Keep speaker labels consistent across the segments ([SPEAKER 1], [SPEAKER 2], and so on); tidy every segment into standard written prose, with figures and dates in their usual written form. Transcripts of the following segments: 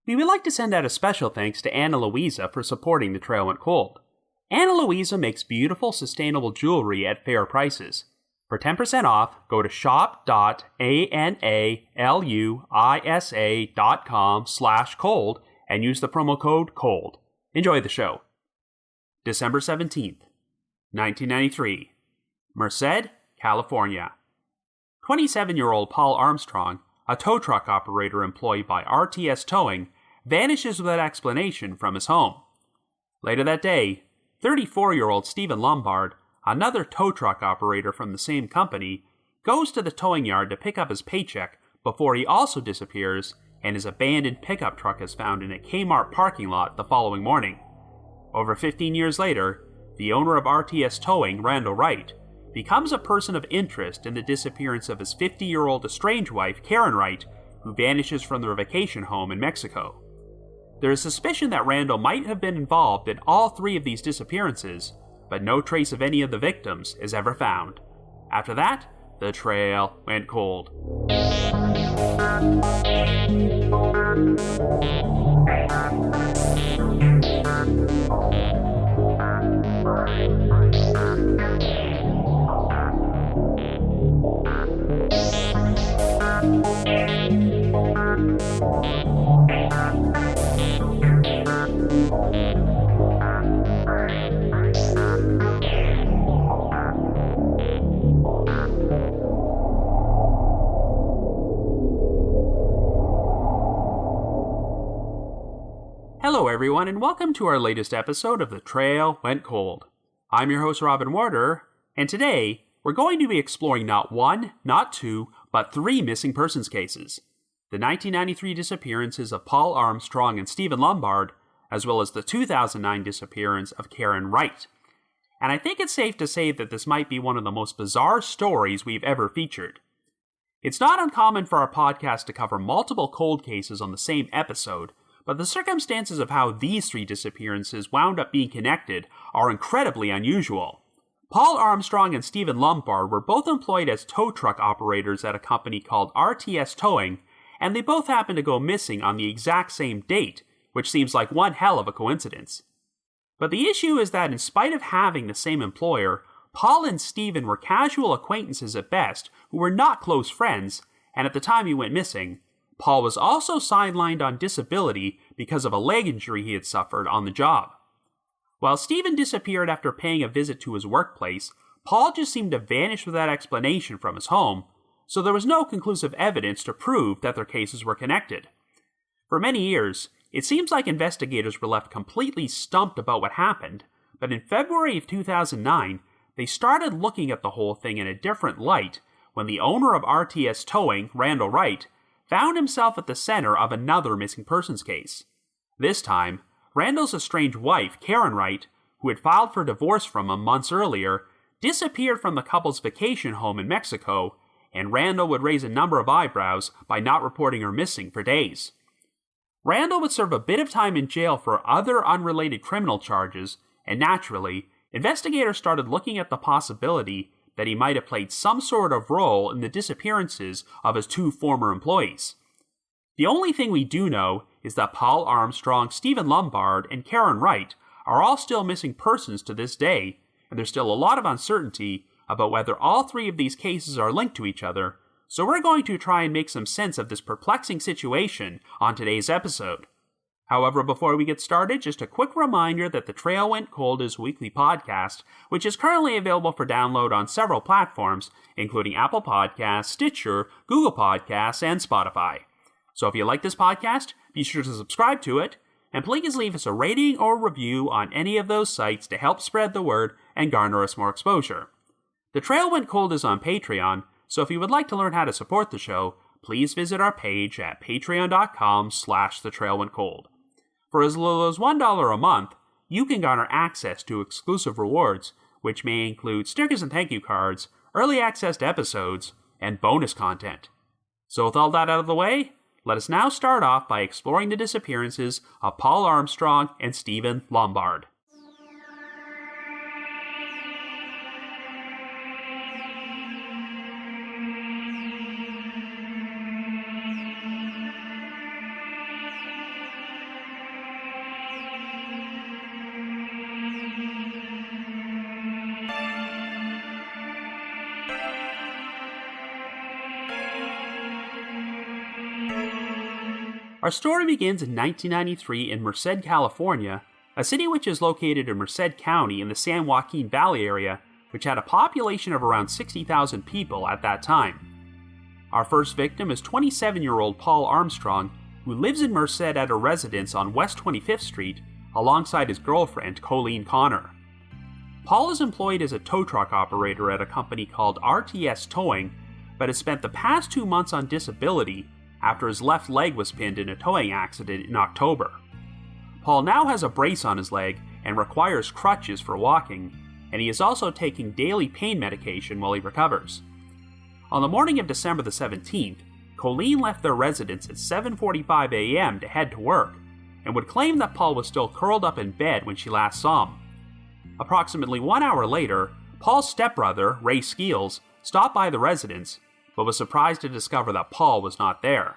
[SPEAKER 1] We would like to send out a special thanks to Anna Louisa for supporting The Trail Went Cold. Anna Louisa makes beautiful, sustainable jewelry at fair prices. For 10% off, go to shop.analuisa.com/cold and use the promo code COLD. Enjoy the show. December 17th, 1993. Merced, California. 27-year-old Paul Armstrong, a tow truck operator employed by RTS Towing, vanishes without explanation from his home. Later that day, 34-year-old Steven Lombard, another tow truck operator from the same company, goes to the towing yard to pick up his paycheck before he also disappears and his abandoned pickup truck is found in a K-Mart parking lot the following morning. Over 15 years later, the owner of RTS Towing, Randal Wright, becomes a person of interest in the disappearance of his 50-year-old estranged wife, Karen Wright, who vanishes from their vacation home in Mexico. There is suspicion that Randal might have been involved in all three of these disappearances, but no trace of any of the victims is ever found. After that, the trail went cold. Hello everyone, and welcome to our latest episode of The Trail Went Cold. I'm your host Robin Warder, and today we're going to be exploring not one, not two, but three missing persons cases. The 1993 disappearances of Paul Armstrong and Steven Lombard, as well as the 2009 disappearance of Karen Wright. And I think it's safe to say that this might be one of the most bizarre stories we've ever featured. It's not uncommon for our podcast to cover multiple cold cases on the same episode, but the circumstances of how these three disappearances wound up being connected are incredibly unusual. Paul Armstrong and Steven Lombard were both employed as tow truck operators at a company called RTS Towing, and they both happened to go missing on the exact same date, which seems like one hell of a coincidence. But the issue is that in spite of having the same employer, Paul and Steven were casual acquaintances at best who were not close friends, and at the time he went missing, Paul was also sidelined on disability because of a leg injury he had suffered on the job. While Steven disappeared after paying a visit to his workplace, Paul just seemed to vanish without explanation from his home, so there was no conclusive evidence to prove that their cases were connected. For many years, it seems like investigators were left completely stumped about what happened, but in February of 2009, they started looking at the whole thing in a different light when the owner of RTS Towing, Randal Wright, found himself at the center of another missing persons case. This time, Randal's estranged wife, Karen Wright, who had filed for divorce from him months earlier, disappeared from the couple's vacation home in Mexico, and Randal would raise a number of eyebrows by not reporting her missing for days. Randal would serve a bit of time in jail for other unrelated criminal charges, and naturally, investigators started looking at the possibility that he might have played some sort of role in the disappearances of his two former employees. The only thing we do know is that Paul Armstrong, Steven Lombard, and Karen Wright are all still missing persons to this day, and there's still a lot of uncertainty about whether all three of these cases are linked to each other, so we're going to try and make some sense of this perplexing situation on today's episode. However, before we get started, just a quick reminder that The Trail Went Cold is a weekly podcast, which is currently available for download on several platforms, including Apple Podcasts, Stitcher, Google Podcasts, and Spotify. So if you like this podcast, be sure to subscribe to it, and please leave us a rating or review on any of those sites to help spread the word and garner us more exposure. The Trail Went Cold is on Patreon, so if you would like to learn how to support the show, please visit our page at patreon.com/thetrailwentcold. For as little as $1 a month, you can garner access to exclusive rewards, which may include stickers and thank you cards, early access to episodes, and bonus content. So with all that out of the way, let us now start off by exploring the disappearances of Paul Armstrong and Steven Lombard. Our story begins in 1993 in Merced, California, a city which is located in Merced County in the San Joaquin Valley area, which had a population of around 60,000 people at that time. Our first victim is 27-year-old Paul Armstrong, who lives in Merced at a residence on West 25th Street alongside his girlfriend, Colleen Connor. Paul is employed as a tow truck operator at a company called RTS Towing, but has spent the past 2 months on disability after his left leg was pinned in a towing accident in October. Paul now has a brace on his leg and requires crutches for walking, and he is also taking daily pain medication while he recovers. On the morning of December the 17th, Colleen left their residence at 7:45 a.m. to head to work, and would claim that Paul was still curled up in bed when she last saw him. Approximately 1 hour later, Paul's stepbrother, Ray Skeels, stopped by the residence, but was surprised to discover that Paul was not there.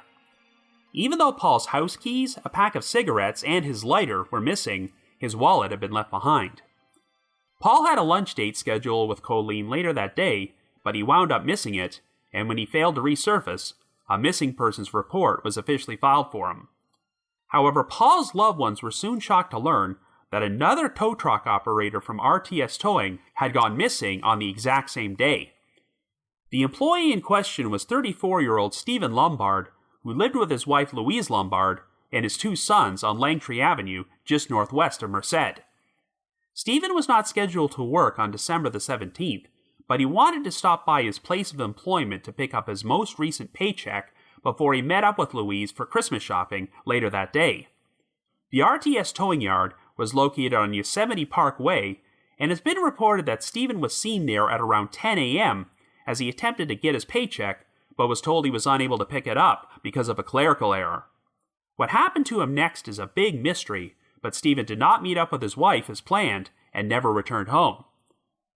[SPEAKER 1] Even though Paul's house keys, a pack of cigarettes, and his lighter were missing, his wallet had been left behind. Paul had a lunch date scheduled with Colleen later that day, but he wound up missing it, and when he failed to resurface, a missing persons report was officially filed for him. However, Paul's loved ones were soon shocked to learn that another tow truck operator from RTS Towing had gone missing on the exact same day. The employee in question was 34-year-old Steven Lombard, who lived with his wife Louise Lombard and his 2 sons on Langtree Avenue, just northwest of Merced. Steven was not scheduled to work on December the 17th, but he wanted to stop by his place of employment to pick up his most recent paycheck before he met up with Louise for Christmas shopping later that day. The RTS towing yard was located on Yosemite Park Way, and it's been reported that Steven was seen there at around 10 a.m. as he attempted to get his paycheck, but was told he was unable to pick it up because of a clerical error. What happened to him next is a big mystery, but Steven did not meet up with his wife as planned and never returned home.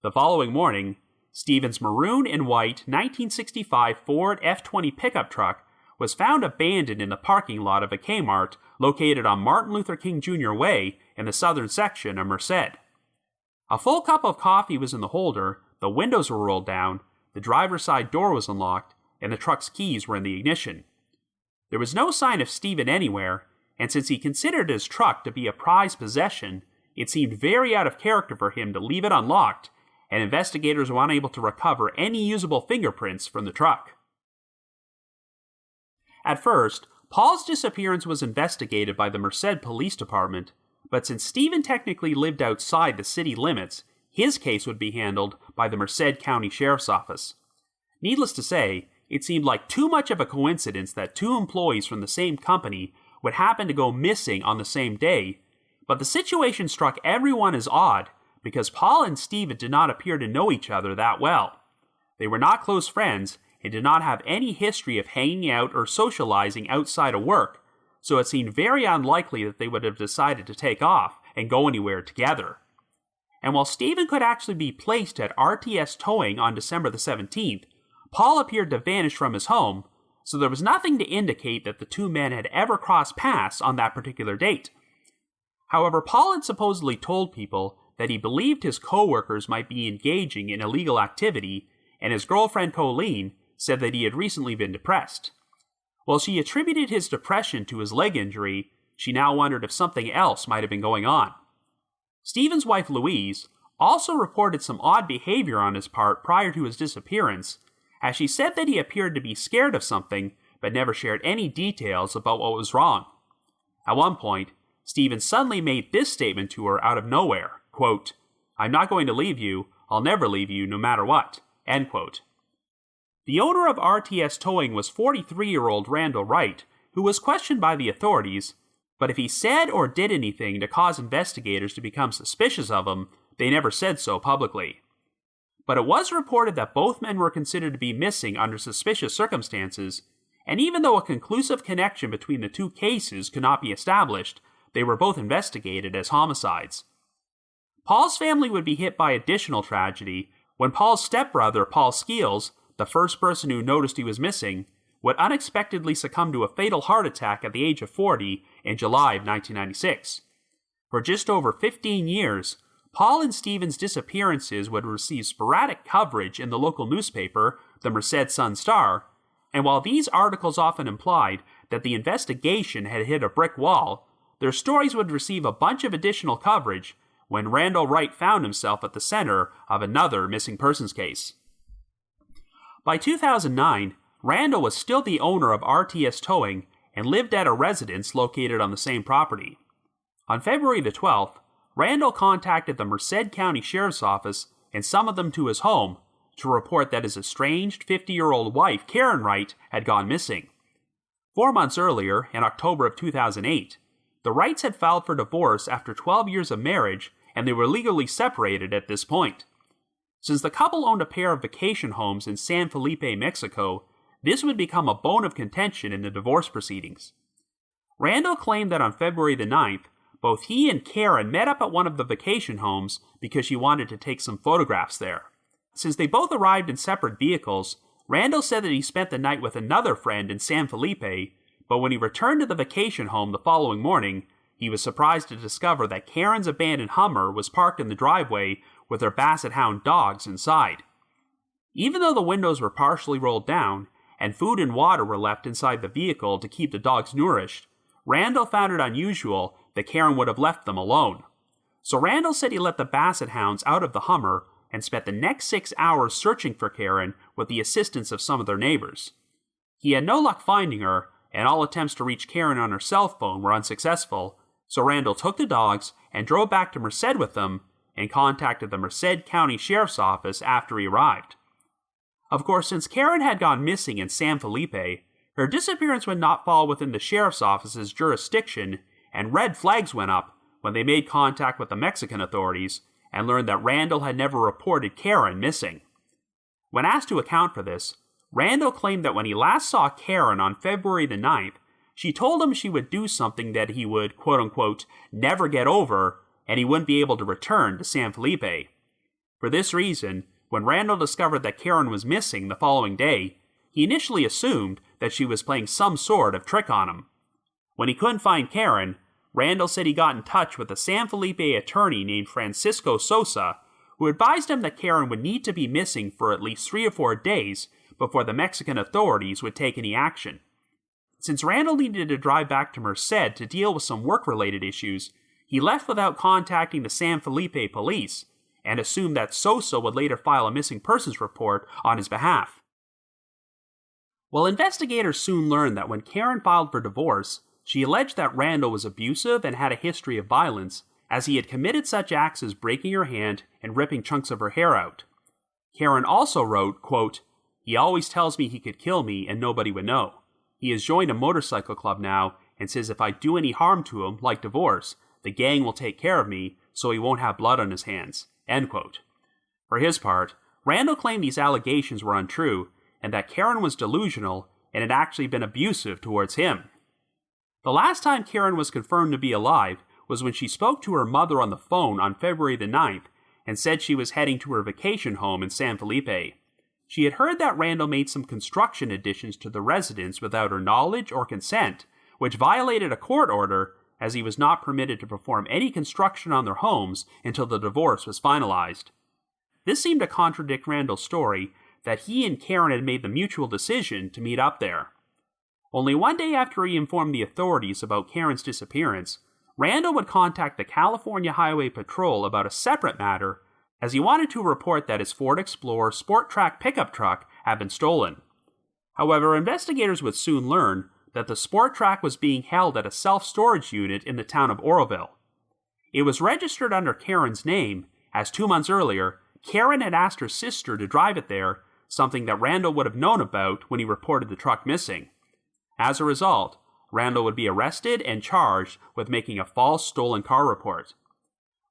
[SPEAKER 1] The following morning, Steven's maroon and white 1965 Ford F-20 pickup truck was found abandoned in the parking lot of a K-Mart located on Martin Luther King Jr. Way in the southern section of Merced. A full cup of coffee was in the holder, the windows were rolled down, the driver's side door was unlocked, and the truck's keys were in the ignition. There was no sign of Steven anywhere, and since he considered his truck to be a prized possession, it seemed very out of character for him to leave it unlocked, and investigators were unable to recover any usable fingerprints from the truck. At first, Paul's disappearance was investigated by the Merced Police Department, but since Steven technically lived outside the city limits, his case would be handled by the Merced County Sheriff's Office. Needless to say, it seemed like too much of a coincidence that 2 employees from the same company would happen to go missing on the same day, but the situation struck everyone as odd because Paul and Steven did not appear to know each other that well. They were not close friends and did not have any history of hanging out or socializing outside of work, so it seemed very unlikely that they would have decided to take off and go anywhere together. And while Steven could actually be placed at RTS Towing on December the 17th, Paul appeared to vanish from his home, so there was nothing to indicate that the 2 men had ever crossed paths on that particular date. However, Paul had supposedly told people that he believed his co-workers might be engaging in illegal activity, and his girlfriend Colleen said that he had recently been depressed. While she attributed his depression to his leg injury, she now wondered if something else might have been going on. Steven's wife Louise also reported some odd behavior on his part prior to his disappearance, as she said that he appeared to be scared of something but never shared any details about what was wrong. At one point, Steven suddenly made this statement to her out of nowhere, quote, "I'm not going to leave you, I'll never leave you no matter what," end quote. The owner of RTS Towing was 43-year-old Randal Wright, who was questioned by the authorities, but if he said or did anything to cause investigators to become suspicious of him, they never said so publicly. But it was reported that both men were considered to be missing under suspicious circumstances, and even though a conclusive connection between the 2 cases could not be established, they were both investigated as homicides. Paul's family would be hit by additional tragedy when Paul's stepbrother, Paul Skeels, the first person who noticed he was missing, would unexpectedly succumb to a fatal heart attack at the age of 40 in July of 1996. For just over 15 years, Paul and Steven's disappearances would receive sporadic coverage in the local newspaper, the Merced Sun-Star, and while these articles often implied that the investigation had hit a brick wall, their stories would receive a bunch of additional coverage when Randal Wright found himself at the center of another missing persons case. By 2009, Randal was still the owner of RTS Towing and lived at a residence located on the same property. On February the 12th, Randal contacted the Merced County Sheriff's Office and summoned them to his home to report that his estranged 50-year-old wife, Karen Wright, had gone missing. 4 months earlier, in October of 2008, the Wrights had filed for divorce after 12 years of marriage, and they were legally separated at this point. Since the couple owned a pair of vacation homes in San Felipe, Mexico, this would become a bone of contention in the divorce proceedings. Randal claimed that on February the 9th, both he and Karen met up at one of the vacation homes because she wanted to take some photographs there. Since they both arrived in separate vehicles, Randal said that he spent the night with another friend in San Felipe, but when he returned to the vacation home the following morning, he was surprised to discover that Karen's abandoned Hummer was parked in the driveway with her Basset Hound dogs inside. Even though the windows were partially rolled down, and food and water were left inside the vehicle to keep the dogs nourished, Randal found it unusual that Karen would have left them alone. So Randal said he let the Basset Hounds out of the Hummer and spent the next 6 hours searching for Karen with the assistance of some of their neighbors. He had no luck finding her, and all attempts to reach Karen on her cell phone were unsuccessful, so Randal took the dogs and drove back to Merced with them and contacted the Merced County Sheriff's Office after he arrived. Of course, since Karen had gone missing in San Felipe, her disappearance would not fall within the Sheriff's Office's jurisdiction, and red flags went up when they made contact with the Mexican authorities and learned that Randal had never reported Karen missing. When asked to account for this, Randal claimed that when he last saw Karen on February the 9th, she told him she would do something that he would, quote-unquote, never get over, and he wouldn't be able to return to San Felipe. For this reason, when Randal discovered that Karen was missing the following day, he initially assumed that she was playing some sort of trick on him. When he couldn't find Karen, Randal said he got in touch with a San Felipe attorney named Francisco Sosa, who advised him that Karen would need to be missing for at least 3 or 4 days before the Mexican authorities would take any action. Since Randal needed to drive back to Merced to deal with some work-related issues, he left without contacting the San Felipe police, and assumed that Sosa would later file a missing persons report on his behalf. Well, investigators soon learned that when Karen filed for divorce, she alleged that Randal was abusive and had a history of violence, as he had committed such acts as breaking her hand and ripping chunks of her hair out. Karen also wrote, quote, "He always tells me he could kill me and nobody would know. He has joined a motorcycle club now and says if I do any harm to him, like divorce, the gang will take care of me so he won't have blood on his hands." End quote. For his part, Randal claimed these allegations were untrue and that Karen was delusional and had actually been abusive towards him. The last time Karen was confirmed to be alive was when she spoke to her mother on the phone on February the 9th and said she was heading to her vacation home in San Felipe. She had heard that Randal made some construction additions to the residence without her knowledge or consent, which violated a court order as he was not permitted to perform any construction on their homes until the divorce was finalized. This seemed to contradict Randal's story that he and Karen had made the mutual decision to meet up there. Only one day after he informed the authorities about Karen's disappearance, Randal would contact the California Highway Patrol about a separate matter, as he wanted to report that his Ford Explorer Sport Track pickup truck had been stolen. However, investigators would soon learn that the Sport Track was being held at a self-storage unit in the town of Oroville. It was registered under Karen's name, as 2 months earlier, Karen had asked her sister to drive it there, something that Randal would have known about when he reported the truck missing. As a result, Randal would be arrested and charged with making a false stolen car report.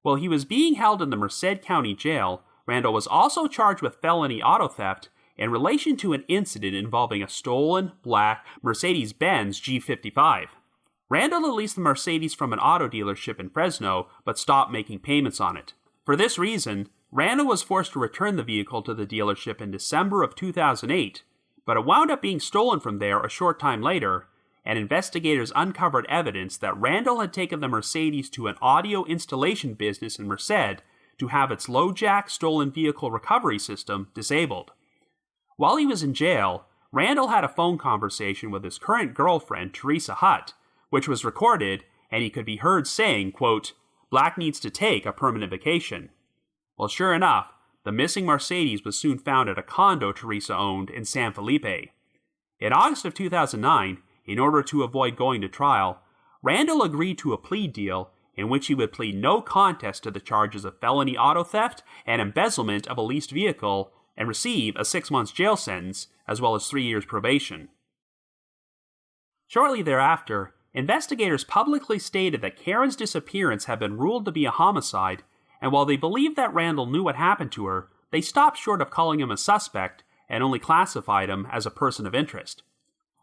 [SPEAKER 1] While he was being held in the Merced County Jail, Randal was also charged with felony auto theft in relation to an incident involving a stolen, black Mercedes-Benz G55. Randal leased the Mercedes from an auto dealership in Fresno, but stopped making payments on it. For this reason, Randal was forced to return the vehicle to the dealership in December of 2008, but it wound up being stolen from there a short time later, and investigators uncovered evidence that Randal had taken the Mercedes to an audio installation business in Merced to have its low-jack stolen vehicle recovery system disabled. While he was in jail, Randal had a phone conversation with his current girlfriend, Teresa Hutt, which was recorded, and he could be heard saying, quote, "Black needs to take a permanent vacation." Well, sure enough, the missing Mercedes was soon found at a condo Teresa owned in San Felipe. In August of 2009, in order to avoid going to trial, Randal agreed to a plea deal in which he would plead no contest to the charges of felony auto theft and embezzlement of a leased vehicle and receive a 6-month jail sentence as well as 3 years probation. Shortly thereafter, investigators publicly stated that Karen's disappearance had been ruled to be a homicide, and while they believed that Randal knew what happened to her, they stopped short of calling him a suspect and only classified him as a person of interest.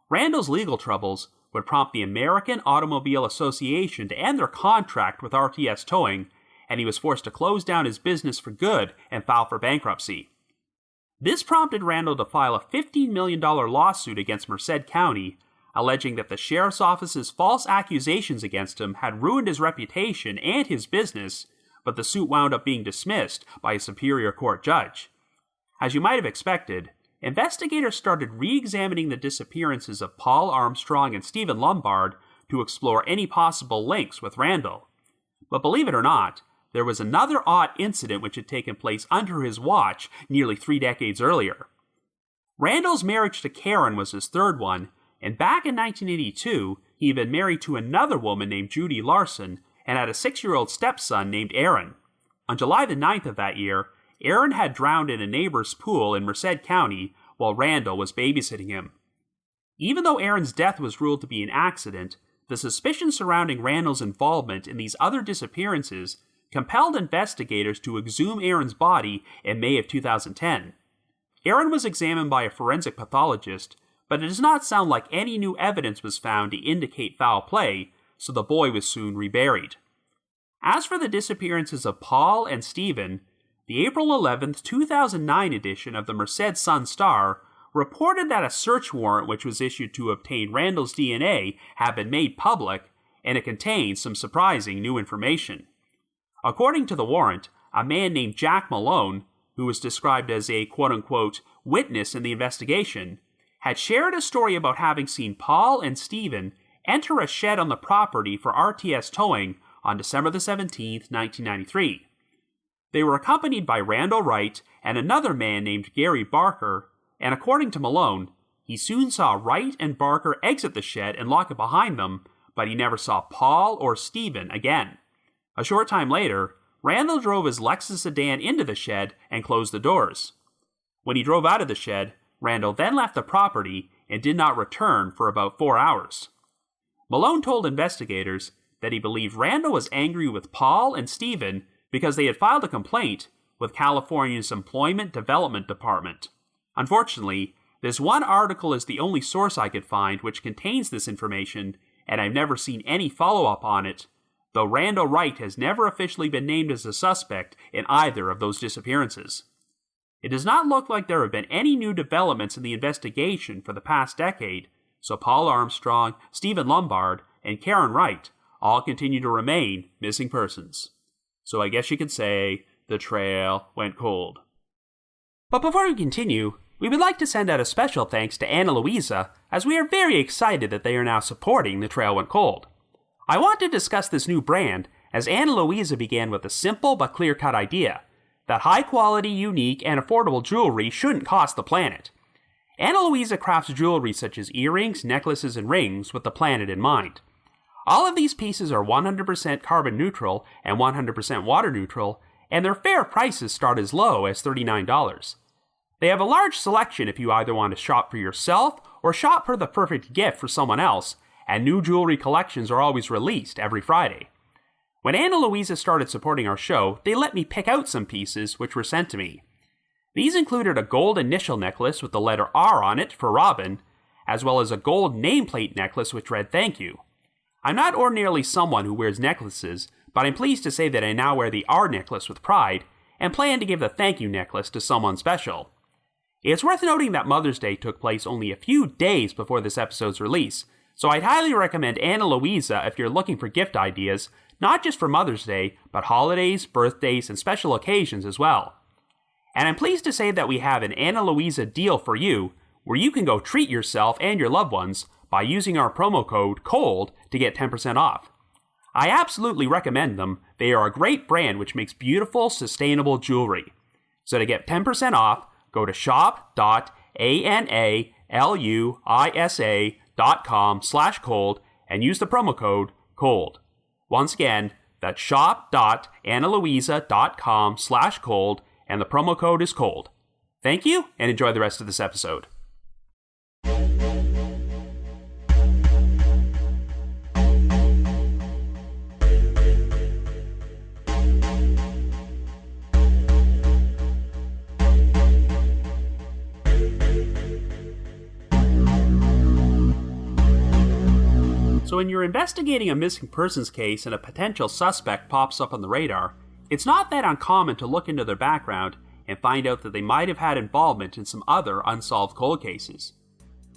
[SPEAKER 1] Randal's legal troubles would prompt the American Automobile Association to end their contract with RTS Towing, and he was forced to close down his business for good and file for bankruptcy. This prompted Randal to file a $15 million lawsuit against Merced County, alleging that the sheriff's office's false accusations against him had ruined his reputation and his business, but the suit wound up being dismissed by a superior court judge. As you might have expected, investigators started re-examining the disappearances of Paul Armstrong and Steven Lombard to explore any possible links with Randal. But believe it or not, there was another odd incident which had taken place under his watch nearly 3 decades earlier. Randal's marriage to Karen was his third one, and back in 1982, he had been married to another woman named Judy Larson and had a 6-year-old stepson named Aaron. On July the 9th of that year, Aaron had drowned in a neighbor's pool in Merced County while Randal was babysitting him. Even though Aaron's death was ruled to be an accident, the suspicion surrounding Randal's involvement in these other disappearances compelled investigators to exhume Aaron's body in May of 2010. Aaron was examined by a forensic pathologist, but it does not sound like any new evidence was found to indicate foul play, so the boy was soon reburied. As for the disappearances of Paul and Steven, the April 11, 2009 edition of the Merced Sun-Star reported that a search warrant which was issued to obtain Randal's DNA had been made public, and it contained some surprising new information. According to the warrant, a man named Jack Malone, who was described as a quote-unquote witness in the investigation, had shared a story about having seen Paul and Steven enter a shed on the property for RTS Towing on December the 17th, 1993. They were accompanied by Randal Wright and another man named Gary Barker, and according to Malone, he soon saw Wright and Barker exit the shed and lock it behind them, but he never saw Paul or Steven again. A short time later, Randal drove his Lexus sedan into the shed and closed the doors. When he drove out of the shed, Randal then left the property and did not return for about 4 hours. Malone told investigators that he believed Randal was angry with Paul and Steven because they had filed a complaint with California's Employment Development Department. Unfortunately, this one article is the only source I could find which contains this information, and I've never seen any follow-up on it, though Randal Wright has never officially been named as a suspect in either of those disappearances. It does not look like there have been any new developments in the investigation for the past decade, so Paul Armstrong, Steven Lombard, and Karen Wright all continue to remain missing persons. So I guess you could say the trail went cold. But before we continue, we would like to send out a special thanks to Ana Luisa, as we are very excited that they are now supporting The Trail Went Cold. I want to discuss this new brand, as Ana Luisa began with a simple but clear-cut idea, that high-quality, unique, and affordable jewelry shouldn't cost the planet. Ana Luisa crafts jewelry such as earrings, necklaces, and rings with the planet in mind. All of these pieces are 100% carbon neutral and 100% water neutral, and their fair prices start as low as $39. They have a large selection if you either want to shop for yourself or shop for the perfect gift for someone else, and new jewelry collections are always released every Friday. When Ana Luisa started supporting our show, they let me pick out some pieces which were sent to me. These included a gold initial necklace with the letter R on it for Robin, as well as a gold nameplate necklace which read "Thank you." I'm not ordinarily someone who wears necklaces, but I'm pleased to say that I now wear the R necklace with pride, and plan to give the thank you necklace to someone special. It's worth noting that Mother's Day took place only a few days before this episode's release, so I'd highly recommend Ana Luisa if you're looking for gift ideas, not just for Mother's Day, but holidays, birthdays, and special occasions as well. And I'm pleased to say that we have an Ana Luisa deal for you, where you can go treat yourself and your loved ones by using our promo code COLD to get 10% off. I absolutely recommend them. They are a great brand which makes beautiful, sustainable jewelry. So to get 10% off, go to shop.analuisa.com/cold and use the promo code COLD. Once again, that's shop.analuisa.com/cold and the promo code is COLD. Thank you and enjoy the rest of this episode. So when you're investigating a missing persons case and a potential suspect pops up on the radar, it's not that uncommon to look into their background and find out that they might have had involvement in some other unsolved cold cases.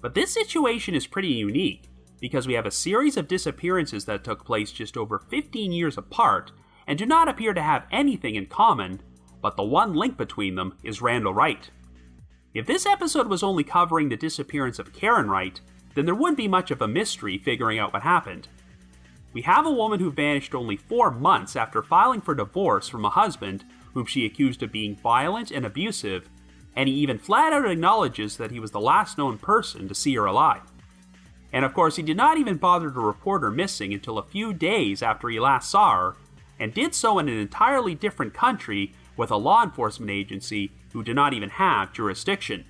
[SPEAKER 1] But this situation is pretty unique because we have a series of disappearances that took place just over 15 years apart and do not appear to have anything in common, but the one link between them is Randal Wright. If this episode was only covering the disappearance of Karen Wright, then there wouldn't be much of a mystery figuring out what happened. We have a woman who vanished only 4 months after filing for divorce from a husband whom she accused of being violent and abusive, and he even flat out acknowledges that he was the last known person to see her alive. And of course, he did not even bother to report her missing until a few days after he last saw her, and did so in an entirely different country with a law enforcement agency who did not even have jurisdiction.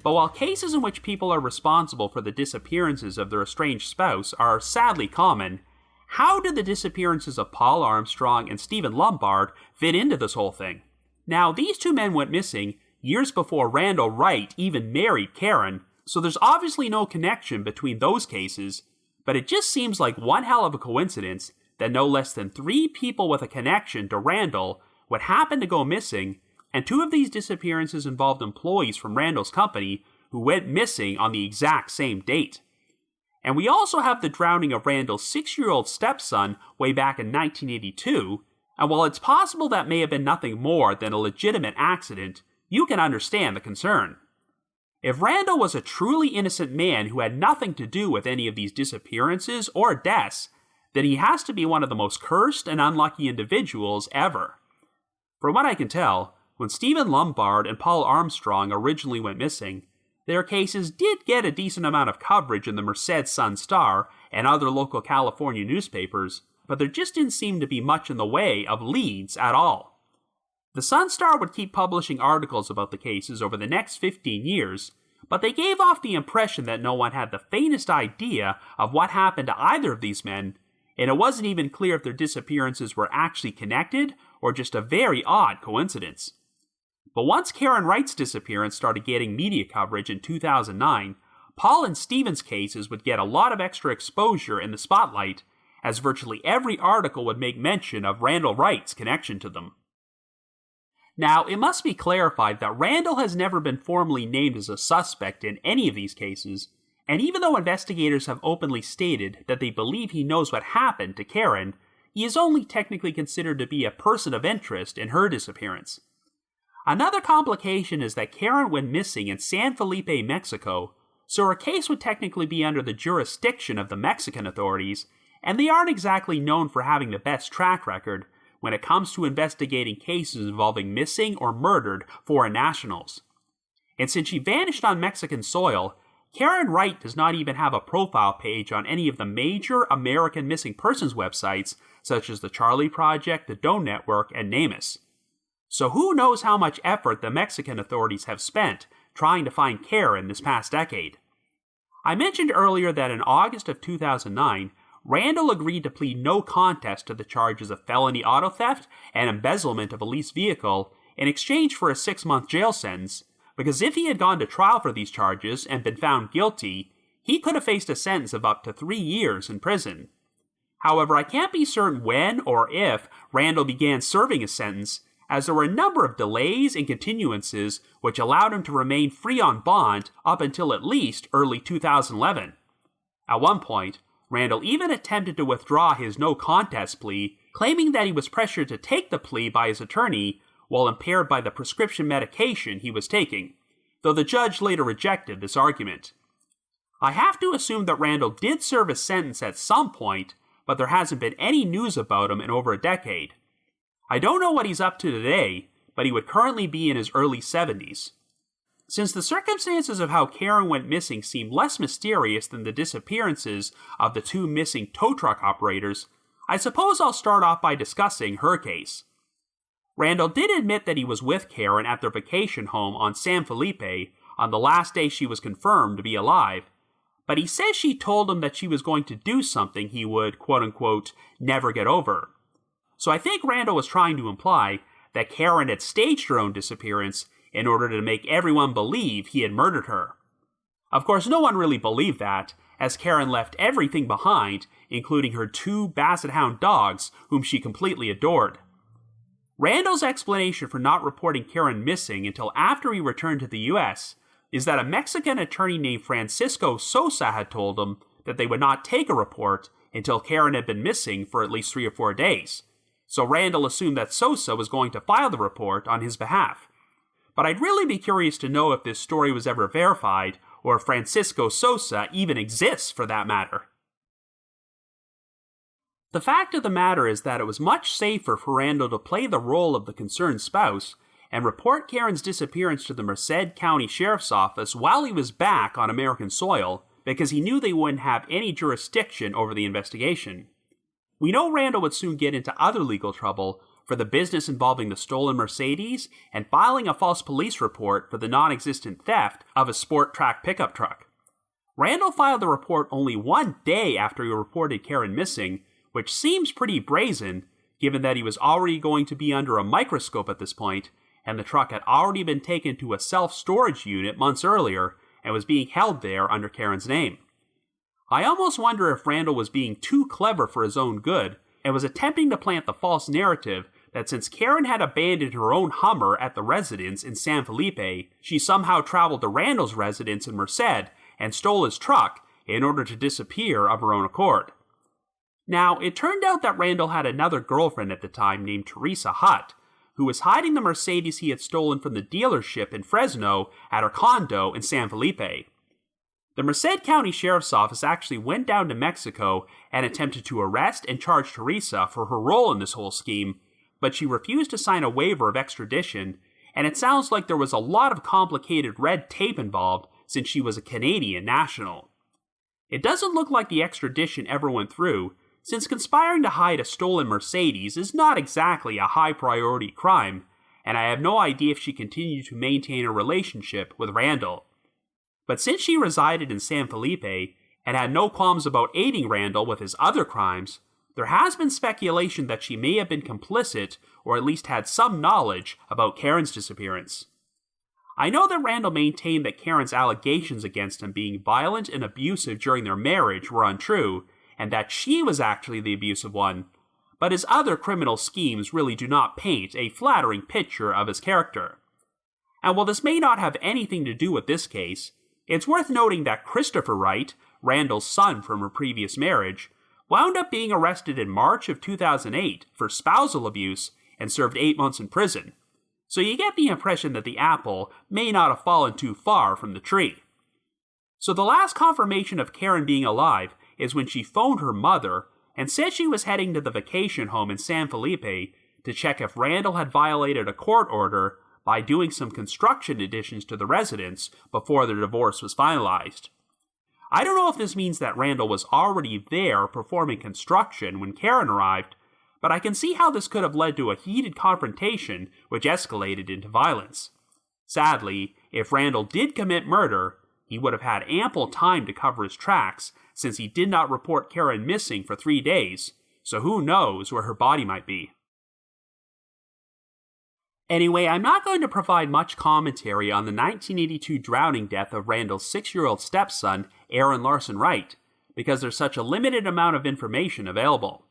[SPEAKER 1] But while cases in which people are responsible for the disappearances of their estranged spouse are sadly common, how did the disappearances of Paul Armstrong and Steven Lombard fit into this whole thing? Now, these two men went missing years before Randal Wright even married Karen, so there's obviously no connection between those cases, but it just seems like one hell of a coincidence that no less than 3 people with a connection to Randal would happen to go missing, and 2 of these disappearances involved employees from Randal's company who went missing on the exact same date. And we also have the drowning of Randal's 6-year-old stepson way back in 1982, and while it's possible that may have been nothing more than a legitimate accident, you can understand the concern. If Randal was a truly innocent man who had nothing to do with any of these disappearances or deaths, then he has to be one of the most cursed and unlucky individuals ever. From what I can tell, when Steven Lombard and Paul Armstrong originally went missing, their cases did get a decent amount of coverage in the Merced Sun-Star and other local California newspapers, but there just didn't seem to be much in the way of leads at all. The Sun-Star would keep publishing articles about the cases over the next 15 years, but they gave off the impression that no one had the faintest idea of what happened to either of these men, and it wasn't even clear if their disappearances were actually connected or just a very odd coincidence. But once Karen Wright's disappearance started getting media coverage in 2009, Paul and Steven's cases would get a lot of extra exposure in the spotlight, as virtually every article would make mention of Randal Wright's connection to them. Now, it must be clarified that Randal has never been formally named as a suspect in any of these cases, and even though investigators have openly stated that they believe he knows what happened to Karen, he is only technically considered to be a person of interest in her disappearance. Another complication is that Karen went missing in San Felipe, Mexico, so her case would technically be under the jurisdiction of the Mexican authorities, and they aren't exactly known for having the best track record when it comes to investigating cases involving missing or murdered foreign nationals. And since she vanished on Mexican soil, Karen Wright does not even have a profile page on any of the major American missing persons websites, such as the Charlie Project, the Doe Network, and NamUs. So who knows how much effort the Mexican authorities have spent trying to find Karen this past decade. I mentioned earlier that in August of 2009, Randal agreed to plead no contest to the charges of felony auto theft and embezzlement of a leased vehicle in exchange for a 6-month jail sentence, because if he had gone to trial for these charges and been found guilty, he could have faced a sentence of up to 3 years in prison. However, I can't be certain when or if Randal began serving his sentence, as there were a number of delays and continuances which allowed him to remain free on bond up until at least early 2011. At one point, Randal even attempted to withdraw his no contest plea, claiming that he was pressured to take the plea by his attorney while impaired by the prescription medication he was taking. though the judge later rejected this argument. I have to assume that Randal did serve his sentence at some point, but there hasn't been any news about him in over a decade. I don't know what he's up to today, but he would currently be in his early 70s. Since the circumstances of how Karen went missing seem less mysterious than the disappearances of the two missing tow truck operators, I suppose I'll start off by discussing her case. Randal did admit that he was with Karen at their vacation home on San Felipe on the last day she was confirmed to be alive, but he says she told him that she was going to do something he would, quote-unquote, never get over. So I think Randal was trying to imply that Karen had staged her own disappearance in order to make everyone believe he had murdered her. Of course, no one really believed that, as Karen left everything behind, including her two Basset Hound dogs, whom she completely adored. Randal's explanation for not reporting Karen missing until after he returned to the US is that a Mexican attorney named Francisco Sosa had told him that they would not take a report until Karen had been missing for at least 3 or 4 days. So Randal assumed that Sosa was going to file the report on his behalf. But I'd really be curious to know if this story was ever verified, or if Francisco Sosa even exists for that matter. The fact of the matter is that it was much safer for Randal to play the role of the concerned spouse and report Karen's disappearance to the Merced County Sheriff's Office while he was back on American soil, because he knew they wouldn't have any jurisdiction over the investigation. We know Randal would soon get into other legal trouble for the business involving the stolen Mercedes and filing a false police report for the non-existent theft of a sport track pickup truck. Randal filed the report only 1 day after he reported Karen missing, which seems pretty brazen, given that he was already going to be under a microscope at this point, and the truck had already been taken to a self-storage unit months earlier and was being held there under Karen's name. I almost wonder if Randal was being too clever for his own good and was attempting to plant the false narrative that since Karen had abandoned her own Hummer at the residence in San Felipe, she somehow traveled to Randal's residence in Merced and stole his truck in order to disappear of her own accord. Now, it turned out that Randal had another girlfriend at the time named Teresa Hutt, who was hiding the Mercedes he had stolen from the dealership in Fresno at her condo in San Felipe. The Merced County Sheriff's Office actually went down to Mexico and attempted to arrest and charge Teresa for her role in this whole scheme, but she refused to sign a waiver of extradition, and it sounds like there was a lot of complicated red tape involved since she was a Canadian national. It doesn't look like the extradition ever went through, since conspiring to hide a stolen Mercedes is not exactly a high-priority crime, and I have no idea if she continued to maintain a relationship with Randal. But since she resided in San Felipe and had no qualms about aiding Randal with his other crimes, there has been speculation that she may have been complicit or at least had some knowledge about Karen's disappearance. I know that Randal maintained that Karen's allegations against him being violent and abusive during their marriage were untrue, and that she was actually the abusive one, but his other criminal schemes really do not paint a flattering picture of his character. And while this may not have anything to do with this case, it's worth noting that Christopher Wright, Randal's son from her previous marriage, wound up being arrested in March of 2008 for spousal abuse and served 8 months in prison. So you get the impression that the apple may not have fallen too far from the tree. So the last confirmation of Karen being alive is when she phoned her mother and said she was heading to the vacation home in San Felipe to check if Randal had violated a court order by doing some construction additions to the residence before their divorce was finalized. I don't know if this means that Randal was already there performing construction when Karen arrived, but I can see how this could have led to a heated confrontation which escalated into violence. Sadly, if Randal did commit murder, he would have had ample time to cover his tracks since he did not report Karen missing for 3 days, so who knows where her body might be. Anyway, I'm not going to provide much commentary on the 1982 drowning death of Randal's 6-year-old stepson, Aaron Larson Wright, because there's such a limited amount of information available.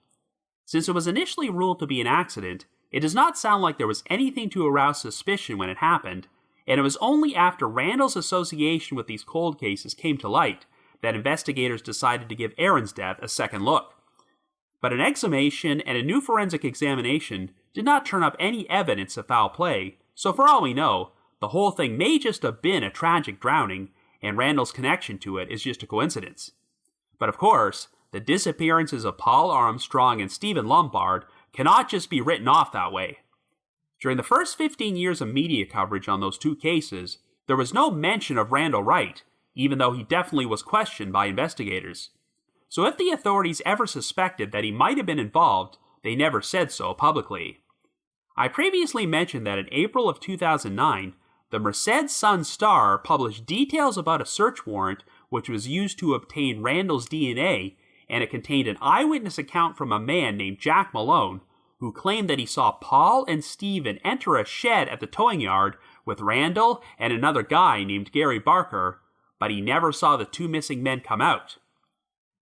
[SPEAKER 1] Since it was initially ruled to be an accident, it does not sound like there was anything to arouse suspicion when it happened, and it was only after Randal's association with these cold cases came to light that investigators decided to give Aaron's death a second look. But an exhumation and a new forensic examination did not turn up any evidence of foul play, so for all we know, the whole thing may just have been a tragic drowning, and Randal's connection to it is just a coincidence. But of course, the disappearances of Paul Armstrong and Steven Lombard cannot just be written off that way. During the first 15 years of media coverage on those two cases, there was no mention of Randal Wright, even though he definitely was questioned by investigators. So if the authorities ever suspected that he might have been involved, they never said so publicly. I previously mentioned that in April of 2009, the Merced Sun-Star published details about a search warrant which was used to obtain Randal's DNA, and it contained an eyewitness account from a man named Jack Malone, who claimed that he saw Paul and Steven enter a shed at the towing yard with Randal and another guy named Gary Barker, but he never saw the two missing men come out.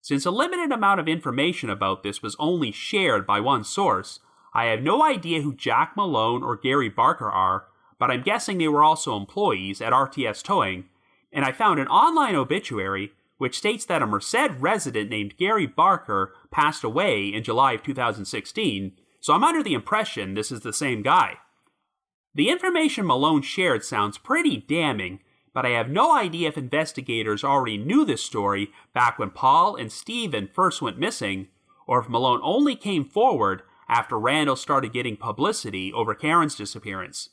[SPEAKER 1] Since a limited amount of information about this was only shared by one source, I have no idea who Jack Malone or Gary Barker are, but I'm guessing they were also employees at RTS Towing, and I found an online obituary which states that a Merced resident named Gary Barker passed away in July of 2016, so I'm under the impression this is the same guy. The information Malone shared sounds pretty damning, but I have no idea if investigators already knew this story back when Paul and Steven first went missing, or if Malone only came forward after Randal started getting publicity over Karen's disappearance.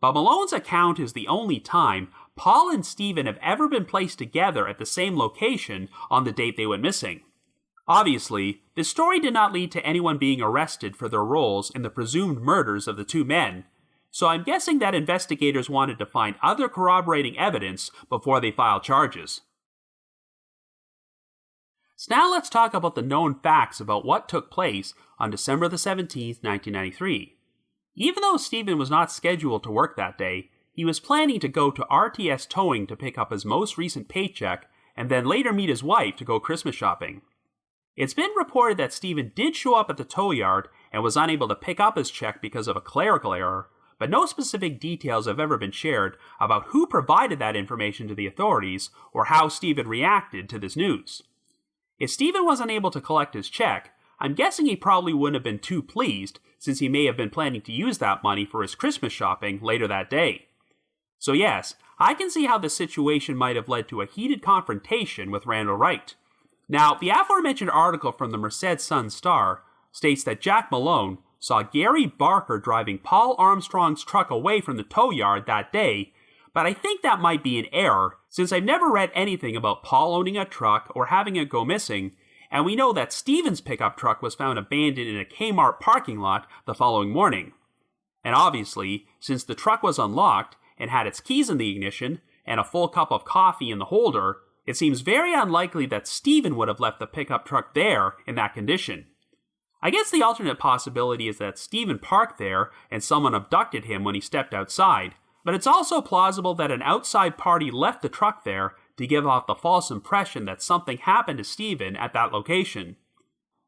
[SPEAKER 1] But Malone's account is the only time Paul and Steven have ever been placed together at the same location on the date they went missing. Obviously, this story did not lead to anyone being arrested for their roles in the presumed murders of the two men, so I'm guessing that investigators wanted to find other corroborating evidence before they filed charges. So now let's talk about the known facts about what took place on December the 17th, 1993. Even though Steven was not scheduled to work that day, he was planning to go to RTS Towing to pick up his most recent paycheck and then later meet his wife to go Christmas shopping. It's been reported that Steven did show up at the tow yard and was unable to pick up his check because of a clerical error, but no specific details have ever been shared about who provided that information to the authorities or how Steven reacted to this news. If Steven wasn't able to collect his check, I'm guessing he probably wouldn't have been too pleased, since he may have been planning to use that money for his Christmas shopping later that day. So yes, I can see how the situation might have led to a heated confrontation with Randal Wright. Now, the aforementioned article from the Merced Sun-Star states that Jack Malone saw Gary Barker driving Paul Armstrong's truck away from the tow yard that day, but I think that might be an error, since I've never read anything about Paul owning a truck or having it go missing, and we know that Steven's pickup truck was found abandoned in a K-Mart parking lot the following morning. And obviously, since the truck was unlocked and had its keys in the ignition and a full cup of coffee in the holder, it seems very unlikely that Steven would have left the pickup truck there in that condition. I guess the alternate possibility is that Steven parked there and someone abducted him when he stepped outside, but it's also plausible that an outside party left the truck there to give off the false impression that something happened to Steven at that location.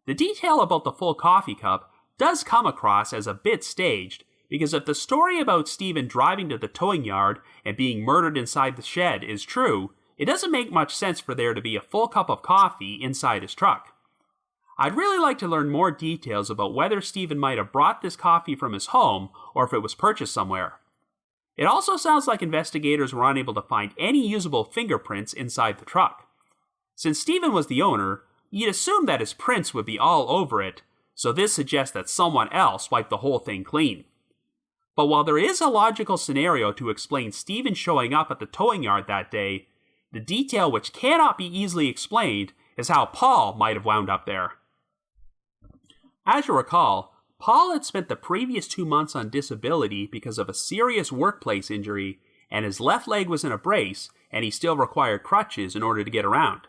[SPEAKER 1] The detail about the full coffee cup does come across as a bit staged, because if the story about Steven driving to the towing yard and being murdered inside the shed is true, it doesn't make much sense for there to be a full cup of coffee inside his truck. I'd really like to learn more details about whether Steven might have brought this coffee from his home or if it was purchased somewhere. It also sounds like investigators were unable to find any usable fingerprints inside the truck. Since Steven was the owner, you'd assume that his prints would be all over it, so this suggests that someone else wiped the whole thing clean. But while there is a logical scenario to explain Steven showing up at the towing yard that day, the detail which cannot be easily explained is how Paul might have wound up there. As you recall, Paul had spent the previous 2 months on disability because of a serious workplace injury, and his left leg was in a brace, and he still required crutches in order to get around.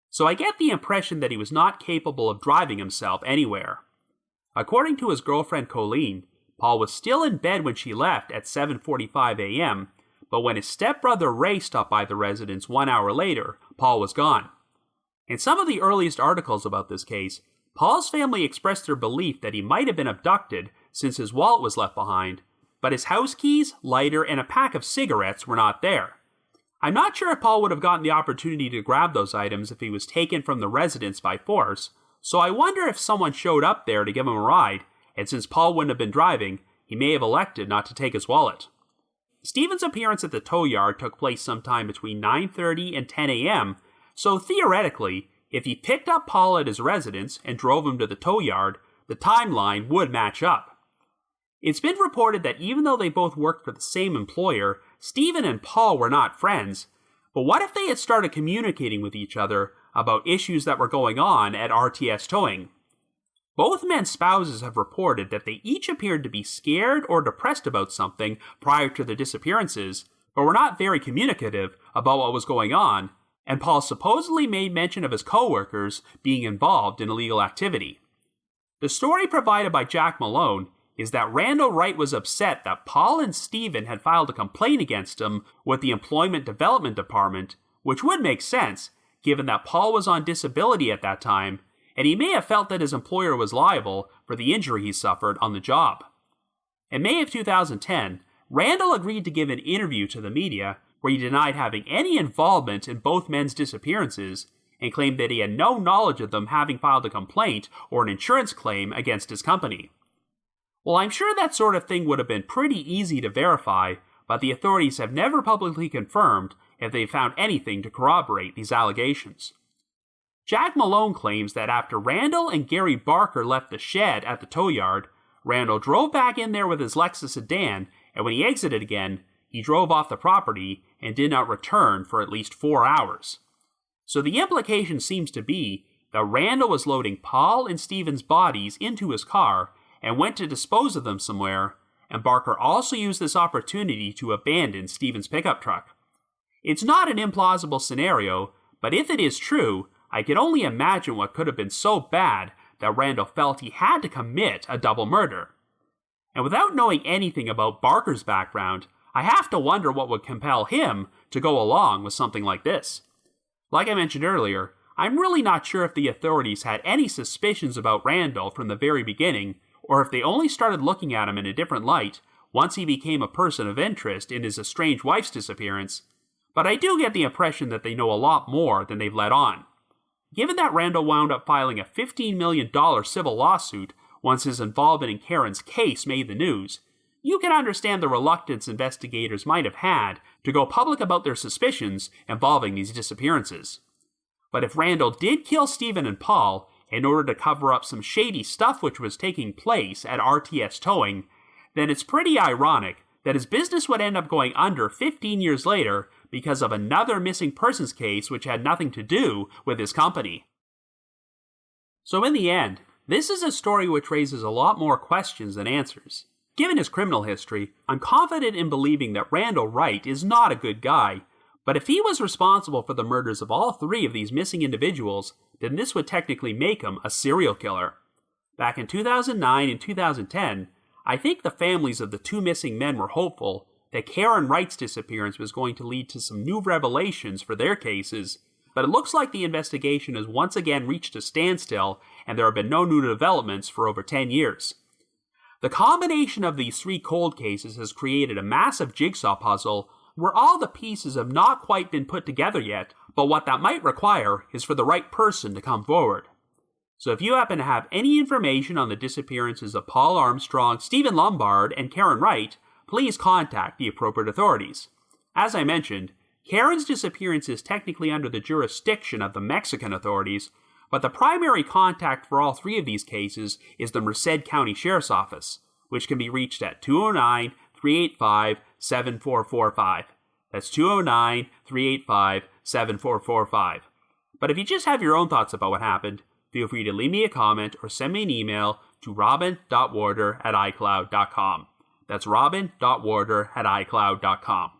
[SPEAKER 1] So I get the impression that he was not capable of driving himself anywhere. According to his girlfriend Colleen, Paul was still in bed when she left at 7:45 a.m., but when his stepbrother Ray stopped by the residence 1 hour later, Paul was gone. In some of the earliest articles about this case, Paul's family expressed their belief that he might have been abducted since his wallet was left behind, but his house keys, lighter, and a pack of cigarettes were not there. I'm not sure if Paul would have gotten the opportunity to grab those items if he was taken from the residence by force, so I wonder if someone showed up there to give him a ride, and since Paul wouldn't have been driving, he may have elected not to take his wallet. Steven's appearance at the tow yard took place sometime between 9:30 and 10 a.m., so theoretically, if he picked up Paul at his residence and drove him to the tow yard, the timeline would match up. It's been reported that even though they both worked for the same employer, Steven and Paul were not friends. But what if they had started communicating with each other about issues that were going on at RTS Towing? Both men's spouses have reported that they each appeared to be scared or depressed about something prior to their disappearances, but were not very communicative about what was going on, and Paul supposedly made mention of his co-workers being involved in illegal activity. The story provided by Jack Malone is that Randal Wright was upset that Paul and Steven had filed a complaint against him with the Employment Development Department, which would make sense, given that Paul was on disability at that time, and he may have felt that his employer was liable for the injury he suffered on the job. In May of 2010, Randal agreed to give an interview to the media where he denied having any involvement in both men's disappearances and claimed that he had no knowledge of them having filed a complaint or an insurance claim against his company. Well, I'm sure that sort of thing would have been pretty easy to verify, but the authorities have never publicly confirmed if they found anything to corroborate these allegations. Jack Malone claims that after Randal and Gary Barker left the shed at the tow yard, Randal drove back in there with his Lexus sedan, and when he exited again, he drove off the property and did not return for at least 4 hours. So the implication seems to be that Randal was loading Paul and Steven's bodies into his car and went to dispose of them somewhere, and Barker also used this opportunity to abandon Steven's pickup truck. It's not an implausible scenario, but if it is true, I can only imagine what could have been so bad that Randal felt he had to commit a double murder. And without knowing anything about Barker's background, I have to wonder what would compel him to go along with something like this. Like I mentioned earlier, I'm really not sure if the authorities had any suspicions about Randal from the very beginning, or if they only started looking at him in a different light once he became a person of interest in his estranged wife's disappearance, but I do get the impression that they know a lot more than they've let on. Given that Randal wound up filing a $15 million civil lawsuit once his involvement in Karen's case made the news, you can understand the reluctance investigators might have had to go public about their suspicions involving these disappearances. But if Randal did kill Steven and Paul in order to cover up some shady stuff which was taking place at RTS Towing, then it's pretty ironic that his business would end up going under 15 years later because of another missing persons case which had nothing to do with his company. So in the end, this is a story which raises a lot more questions than answers. Given his criminal history, I'm confident in believing that Randal Wright is not a good guy, but if he was responsible for the murders of all three of these missing individuals, then this would technically make him a serial killer. Back in 2009 and 2010, I think the families of the two missing men were hopeful that Karen Wright's disappearance was going to lead to some new revelations for their cases, but it looks like the investigation has once again reached a standstill and there have been no new developments for over 10 years. The combination of these three cold cases has created a massive jigsaw puzzle where all the pieces have not quite been put together yet, but what that might require is for the right person to come forward. So if you happen to have any information on the disappearances of Paul Armstrong, Steven Lombard, and Karen Wright, please contact the appropriate authorities. As I mentioned, Karen's disappearance is technically under the jurisdiction of the Mexican authorities, but the primary contact for all three of these cases is the Merced County Sheriff's Office, which can be reached at 209-385-7445. That's 209-385-7445. But if you just have your own thoughts about what happened, feel free to leave me a comment or send me an email to robin.warder@icloud.com. That's robin.warder@icloud.com.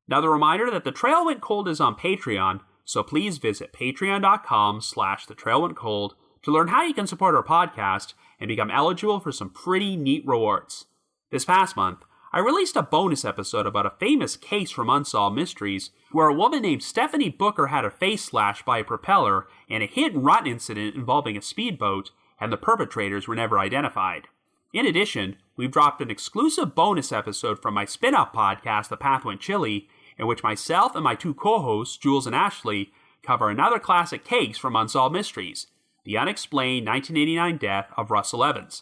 [SPEAKER 1] Another reminder that The Trail Went Cold is on Patreon, so please visit patreon.com/thetrailwentcold to learn how you can support our podcast and become eligible for some pretty neat rewards. This past month, I released a bonus episode about a famous case from Unsolved Mysteries where a woman named Stephanie Booker had her face slashed by a propeller in a hit-and-run incident involving a speedboat, and the perpetrators were never identified. In addition, we've dropped an exclusive bonus episode from my spin-off podcast, The Path Went Chilly, in which myself and my two co-hosts, Jules and Ashley, cover another classic case from Unsolved Mysteries, the unexplained 1989 death of Russell Evans.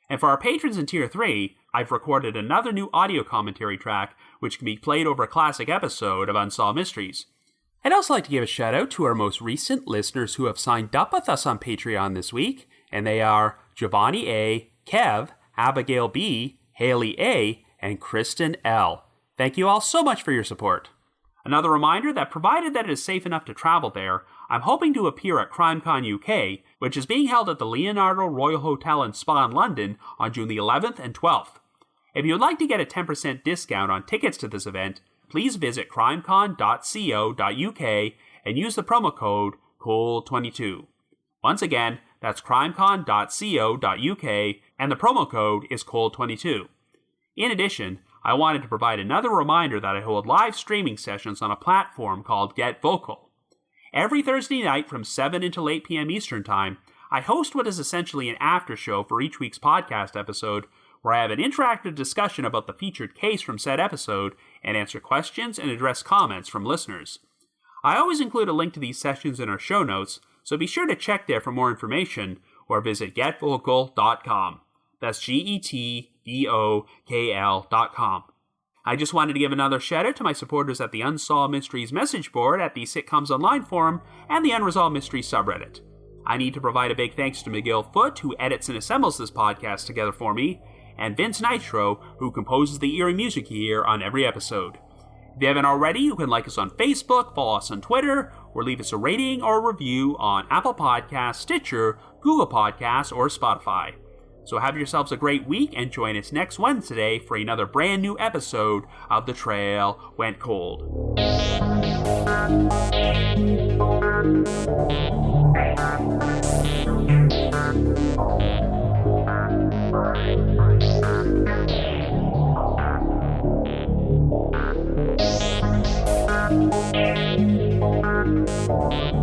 [SPEAKER 1] And for our patrons in Tier 3, I've recorded another new audio commentary track which can be played over a classic episode of Unsolved Mysteries. I'd also like to give a shout out to our most recent listeners who have signed up with us on Patreon this week, and they are Giovanni A., Kev, Abigail B., Haley A., and Kristen L. Thank you all so much for your support. Another reminder that provided that it is safe enough to travel there, I'm hoping to appear at CrimeCon UK, which is being held at the Leonardo Royal Hotel and Spa in London on June the 11th and 12th. If you would like to get a 10% discount on tickets to this event, please visit crimecon.co.uk and use the promo code COOL22. Once again, that's crimecon.co.uk and the promo code is COOL22. In addition, I wanted to provide another reminder that I hold live streaming sessions on a platform called Get Vocal. Every Thursday night from 7 until 8 p.m. Eastern Time, I host what is essentially an after show for each week's podcast episode, where I have an interactive discussion about the featured case from said episode and answer questions and address comments from listeners. I always include a link to these sessions in our show notes, so be sure to check there for more information or visit getvocal.com. That's GETVOKL.com. I just wanted to give another shout out to my supporters at the Unsolved Mysteries message board at the Sitcoms Online forum and the Unresolved Mysteries subreddit. I need to provide a big thanks to McGill Foote, who edits and assembles this podcast together for me, and Vince Nitro, who composes the eerie music you hear on every episode. If you haven't already, you can like us on Facebook, follow us on Twitter, or leave us a rating or a review on Apple Podcasts, Stitcher, Google Podcasts, or Spotify. So have yourselves a great week and join us next Wednesday for another brand new episode of The Trail Went Cold.
[SPEAKER 2] Thank you.